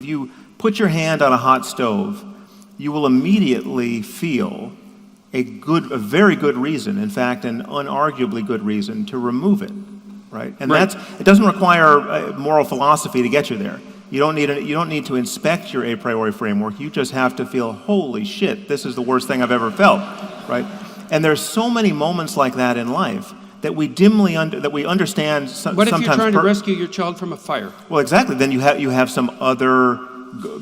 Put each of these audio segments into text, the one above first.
If you put your hand on a hot stove, you will immediately feel a very good reason, in fact, an unarguably good reason to remove it, right? And it doesn't require moral philosophy to get you there. You don't need to inspect your a priori framework. You just have to feel, holy shit, this is the worst thing I've ever felt, right? And there's so many moments like that in life that we understand. What if you're trying to rescue your child from a fire? Well, exactly. Then you have some other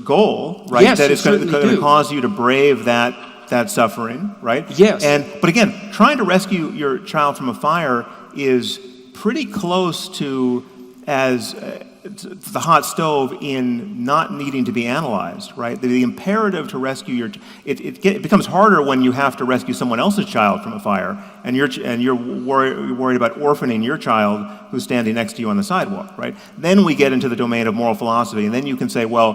goal, right? Yes, that is going to cause you to brave that suffering, right? Yes. But again, trying to rescue your child from a fire is pretty close to the hot stove in not needing to be analyzed, right? The imperative to rescue it becomes harder when you have to rescue someone else's child from a fire, and you're worried about orphaning your child who's standing next to you on the sidewalk, right? Then we get into the domain of moral philosophy, and then you can say, well,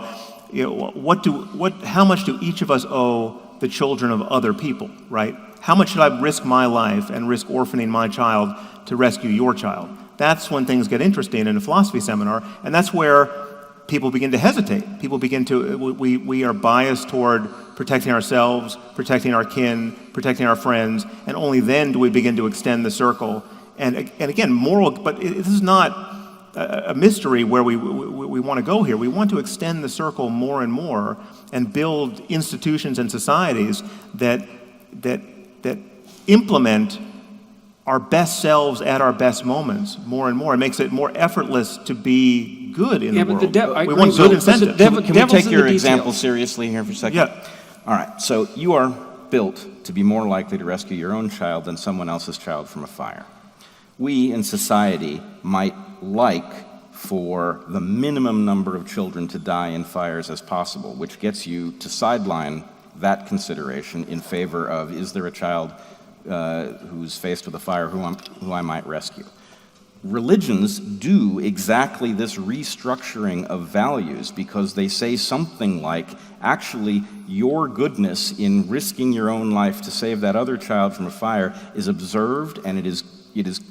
how much do each of us owe the children of other people, right? How much should I risk my life and risk orphaning my child to rescue your child? That's when things get interesting in a philosophy seminar, and that's where people begin to hesitate. People begin to, we are biased toward protecting ourselves, protecting our kin, protecting our friends, and only then do we begin to extend the circle. And again, but this is not a mystery where we want to go here. We want to extend the circle more and more and build institutions and societies that implement our best selves at our best moments more and more. It makes it more effortless to be good in the world. We want good incentives. Can we take your example seriously here for a second? Yeah. All right, so you are built to be more likely to rescue your own child than someone else's child from a fire. We in society might like for the minimum number of children to die in fires as possible, which gets you to sideline that consideration in favor of, is there a child who's faced with a fire who I might rescue? Religions do exactly this restructuring of values because they say something like, actually, your goodness in risking your own life to save that other child from a fire is observed, and it is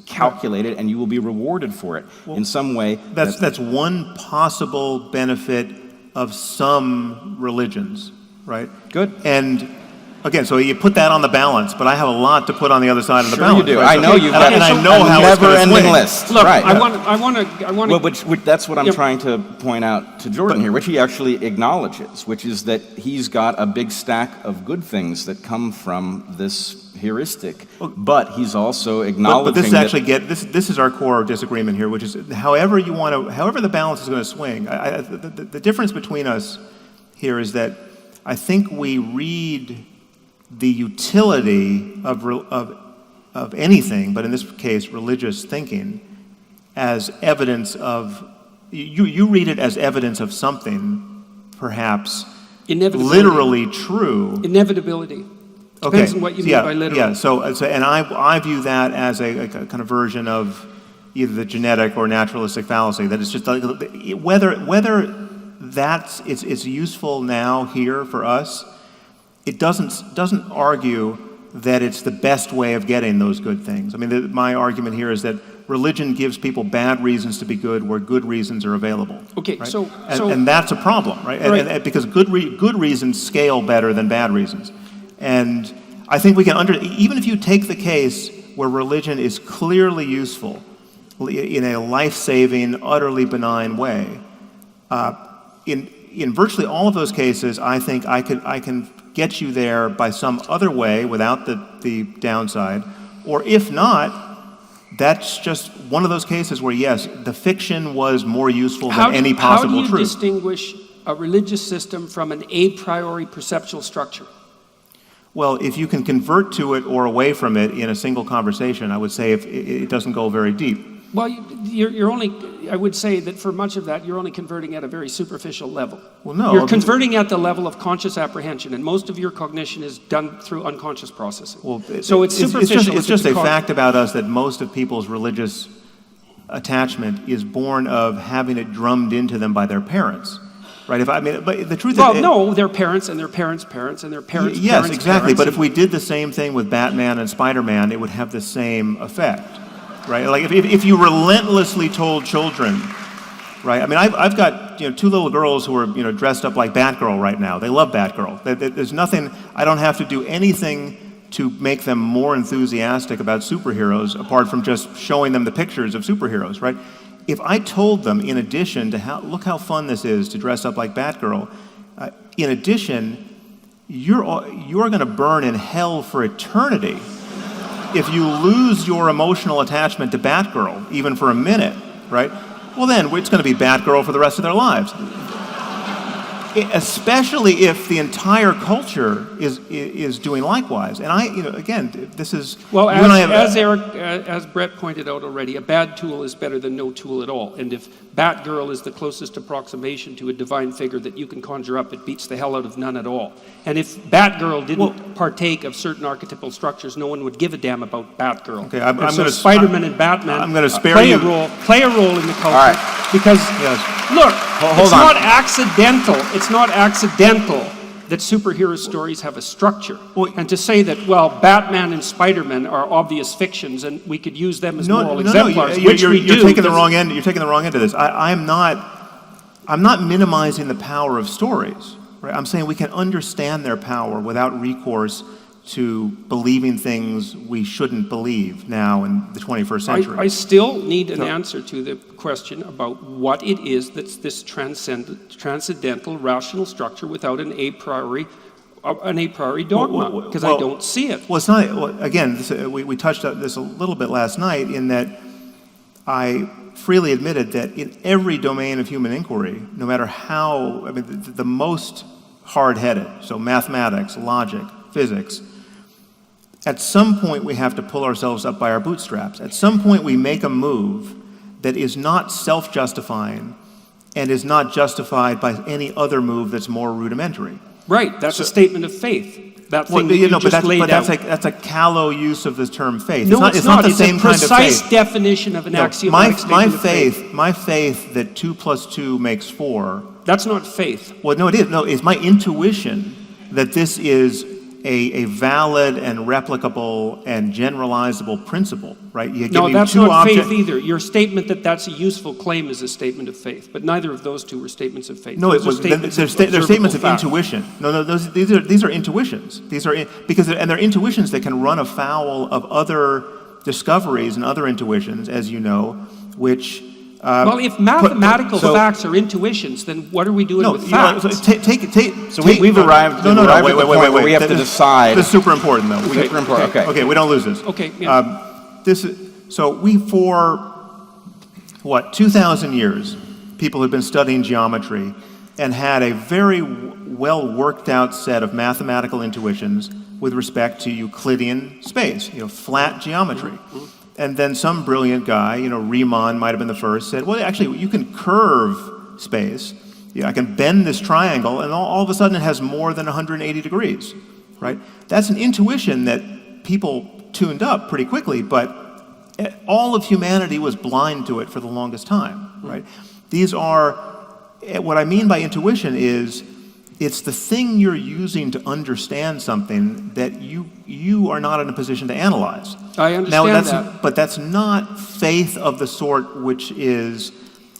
calculated, and you will be rewarded for it in some way. That's one possible benefit of some religions, right? Good. And again, so you put that on the balance, but I have a lot to put on the other side of the Sure balance. you do. Right? I know you've got I know how it's going to swing. never-ending list. Look, right. I want to. Well, that's what I'm trying to point out to Jordan here, which he actually acknowledges, which is that he's got a big stack of good things that come from this heuristic, but he's also acknowledging. But this is actually this is our core disagreement here, which is however the balance is going to swing. The difference between us here is that I think we read the utility of anything, but in this case, religious thinking, as evidence of, you read it as evidence of something, perhaps, literally true. Inevitability. Depends on what you mean by literal. Yeah, so and I view that as a kind of version of either the genetic or naturalistic fallacy, that it's just like, whether it's useful now here for us, it doesn't argue that it's the best way of getting those good things. I mean, my argument here is that religion gives people bad reasons to be good where good reasons are available. Okay, right? so and that's a problem, right? Right. And because good reasons scale better than bad reasons. And I think we can even if you take the case where religion is clearly useful in a life-saving, utterly benign way, in virtually all of those cases, I think I can get you there by some other way without the downside, or if not, that's just one of those cases where, yes, the fiction was more useful than any possible truth. How do you distinguish a religious system from an a priori perceptual structure? Well, if you can convert to it or away from it in a single conversation, I would say if it doesn't go very deep. Well, I would say that for much of that, you're only converting at a very superficial level. Well, no. You're converting at the level of conscious apprehension, and most of your cognition is done through unconscious processing. Well, so it's superficial. It's just a fact about us that most of people's religious attachment is born of having it drummed into them by their parents. Right? But the truth is... no, their parents and their parents' parents and their parents' yes, parents' exactly. parents. But if we did the same thing with Batman and Spider-Man, it would have the same effect. Right? Like if you relentlessly told children right? I mean, I've got 2 little girls who are dressed up like Batgirl right now. They love Batgirl. There's nothing. I don't have to do anything to make them more enthusiastic about superheroes apart from just showing them the pictures of superheroes, right? If I told them, in addition to look how fun this is to dress up like Batgirl, in addition, you're going to burn in hell for eternity if you lose your emotional attachment to Batgirl, even for a minute, right? Well, then it's going to be Batgirl for the rest of their lives. Especially if the entire culture is doing likewise. And again, this is... Well, as Brett pointed out already, a bad tool is better than no tool at all. And if Batgirl is the closest approximation to a divine figure that you can conjure up, it beats the hell out of none at all. And if Batgirl didn't partake of certain archetypal structures, no one would give a damn about Batgirl. Okay, I'm going to... Spider-Man and Batman I'm going to spare play you... play a role in the culture. All right. Because, look, Hold on. not accidental. It's not accidental that superhero stories have a structure. And to say that, well, Batman and Spider-Man are obvious fictions and we could use them as moral exemplars, which we do. You're taking the wrong end. You're taking the wrong end of this. I'm not minimizing the power of stories. Right? I'm saying we can understand their power without recourse to believing things we shouldn't believe now in the 21st century. I still need an answer to the question about what it is that's this transcendental rational structure without an a priori dogma, because I don't see it. Well, it's not. Well, again, we touched on this a little bit last night in that I freely admitted that in every domain of human inquiry, no matter how, the most hard-headed, so mathematics, logic, physics, at some point we have to pull ourselves up by our bootstraps. At some point we make a move that is not self-justifying and is not justified by any other move that's more rudimentary. Right, that's a statement of faith. That's a callow use of the term faith. No, it's not the same kind of faith. It's a precise definition of an axiomatic statement of faith. My faith that 2 + 2 makes 4. That's not faith. Well, no, it is. No, it's my intuition that this is a valid and replicable and generalizable principle, right? That's not faith either. Your statement that that's a useful claim is a statement of faith, but neither of those two were statements of faith. No, they're statements of intuition. No, these are intuitions. They're intuitions that can run afoul of other discoveries and other intuitions, as you know, which... if mathematical facts are intuitions, then what are we doing with facts? We've arrived at the point where we have to decide. This is super important, though. Super important. Okay, we don't lose this. Okay. Yeah. For 2,000 years, people have been studying geometry and had a very well worked out set of mathematical intuitions with respect to Euclidean space, flat geometry. And then some brilliant guy, Riemann might have been the first, said, well, actually, you can curve space. I can bend this triangle, and all of a sudden it has more than 180 degrees, right? That's an intuition that people tuned up pretty quickly, but all of humanity was blind to it for the longest time, right? These are, what I mean by intuition is, it's the thing you're using to understand something that you are not in a position to analyze. I understand that. But that's not faith of the sort which is,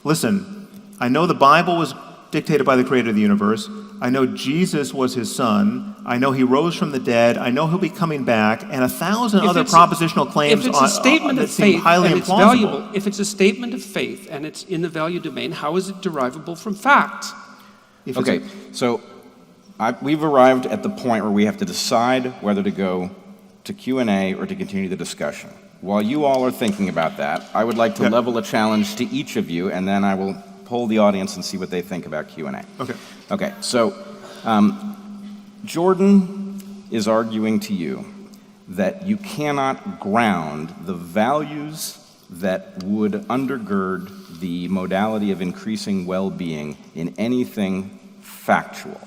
listen, I know the Bible was dictated by the creator of the universe. I know Jesus was his son. I know he rose from the dead. I know he'll be coming back. And 1,000 other propositional claims that seem highly implausible. If it's a statement of faith and it's in the value domain, how is it derivable from fact? Okay, so we've arrived at the point where we have to decide whether to go to Q&A or to continue the discussion. While you all are thinking about that, I would like to level a challenge to each of you, and then I will poll the audience and see what they think about Q&A. Okay, so Jordan is arguing to you that you cannot ground the values that would undergird the modality of increasing well-being in anything factual.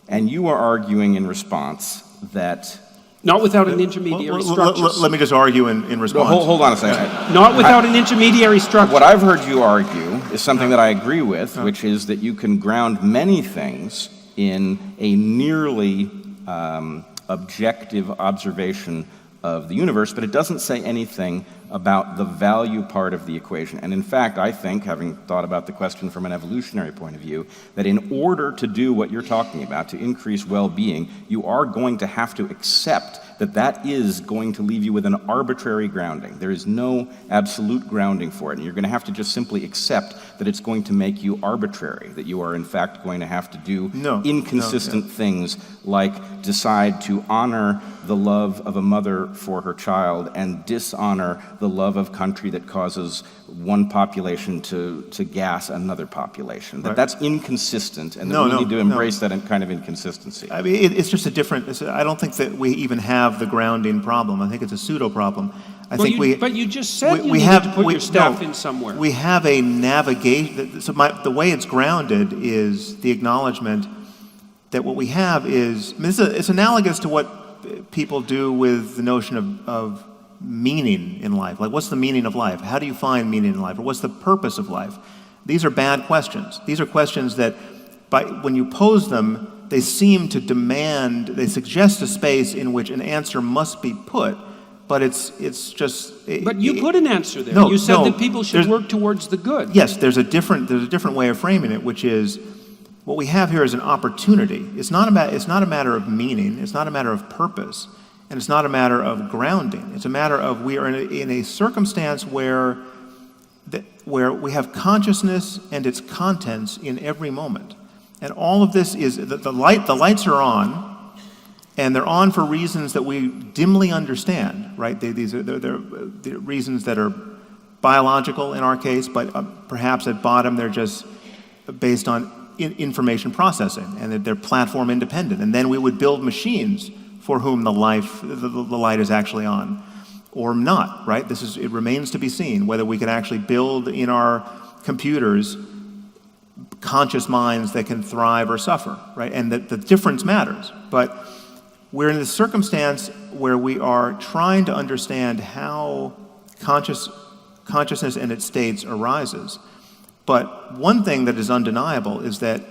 And you are arguing in response that... Not without an intermediary structure. Let me just argue in response. Hold on a second. Not without an intermediary structure. What I've heard you argue is something that I agree with, which is that you can ground many things in a nearly objective observation of the universe, but it doesn't say anything about the value part of the equation. And in fact, I think, having thought about the question from an evolutionary point of view, that in order to do what you're talking about, to increase well-being, you are going to have to accept that that is going to leave you with an arbitrary grounding. There is no absolute grounding for it, and you're going to have to just simply accept that it's going to make you arbitrary, that you are in fact going to have to do inconsistent things like decide to honor the love of a mother for her child and dishonor the love of country that causes one population to gas another population. That's inconsistent, and we need to embrace that kind of inconsistency. I mean, it's just a different, I don't think that we even have the grounding problem. I think it's a pseudo problem. But you just said you needed to put your staff in somewhere. We have a navigation, so the way it's grounded is the acknowledgement that what we have is, I mean, it's analogous to what people do with the notion of meaning in life. Like, what's the meaning of life? How do you find meaning in life? Or what's the purpose of life? These are bad questions. These are questions that, when you pose them, they seem to demand, they suggest a space in which an answer must be put, but it's just... But you put an answer there. You said that people should work towards the good. Yes, there's a different way of framing it, which is, what we have here is an opportunity. It's not a matter of meaning, it's not a matter of purpose, and it's not a matter of grounding. It's a matter of, we are in a circumstance where we have consciousness and its contents in every moment. And all of this is, the lights are on, and they're on for reasons that we dimly understand, right? They're reasons that are biological in our case, but perhaps at bottom they're just based on information processing, and that they're platform independent. And then we would build machines for whom the light is actually on, or not, right? It remains to be seen whether we can actually build in our computers conscious minds that can thrive or suffer, right? And that the difference matters. But we're in this circumstance where we are trying to understand how consciousness and its states arises. But one thing that is undeniable is that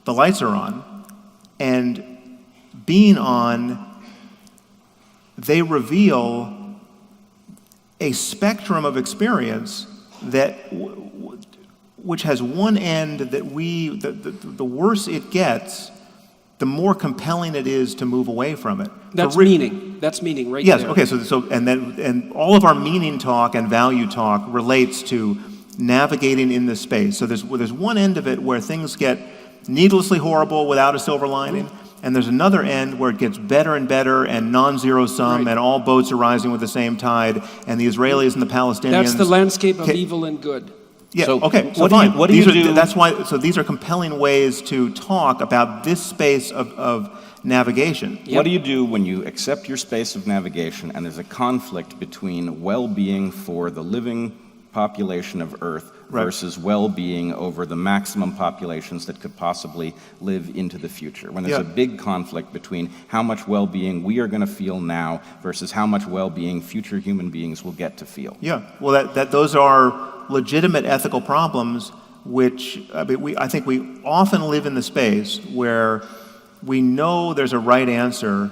the lights are on, and being on, they reveal a spectrum of experience that which has one end that the worse it gets, the more compelling it is to move away from it. That's meaning. That's meaning right there. Yes, okay, so and all of our meaning talk and value talk relates to navigating in this space. So there's one end of it where things get needlessly horrible without a silver lining, and there's another end where it gets better and better and non-zero sum, and all boats are rising with the same tide, and the Israelis and the Palestinians... That's the landscape of evil and good. Yeah, so okay, so fine. What do you do? That's why, so these are compelling ways to talk about this space of navigation. Yep. What do you do when you accept your space of navigation and there's a conflict between well-being for the living population of Earth versus well-being over the maximum populations that could possibly live into the future? When there's a big conflict between how much well-being we are going to feel now versus how much well-being future human beings will get to feel. Yeah, well, those are legitimate ethical problems, which I think we often live in the space where we know there's a right answer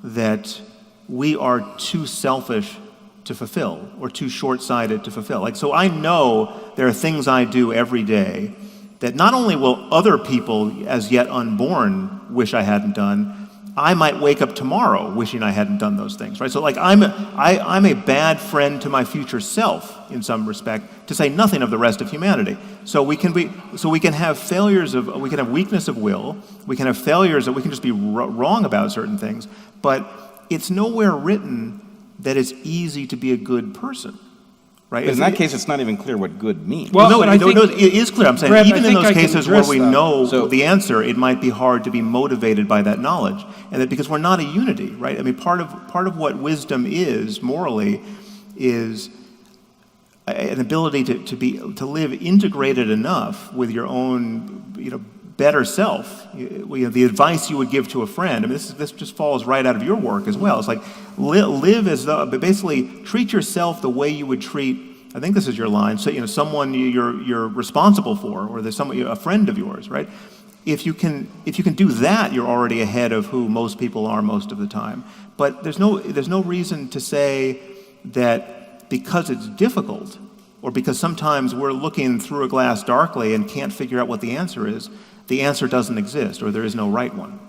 that we are too selfish to fulfill or too short-sighted to fulfill. Like, so I know there are things I do every day that not only will other people as yet unborn wish I hadn't done, I might wake up tomorrow wishing I hadn't done those things, right? So like I'm a bad friend to my future self in some respect, to say nothing of the rest of humanity. So we can have failures we can have weakness of will, we can have failures that we can just be wrong about certain things, but it's nowhere written that it's easy to be a good person. Right? But in that case, it's not even clear what good means. Well, no, it is clear. I'm saying Brett, even in those cases where we know the answer, it might be hard to be motivated by that knowledge, and that because we're not a unity, right? I mean, part of what wisdom is morally is an ability to live integrated enough with your own, better self. The advice you would give to a friend. I mean, this just falls right out of your work as well. It's like live as though, but basically treat yourself the way you would treat. I think this is your line. So someone you're responsible for, or there's a friend of yours, right? If you can do that, you're already ahead of who most people are most of the time. But there's no reason to say that because it's difficult, or because sometimes we're looking through a glass darkly and can't figure out what the answer is, the answer doesn't exist, or there is no right one.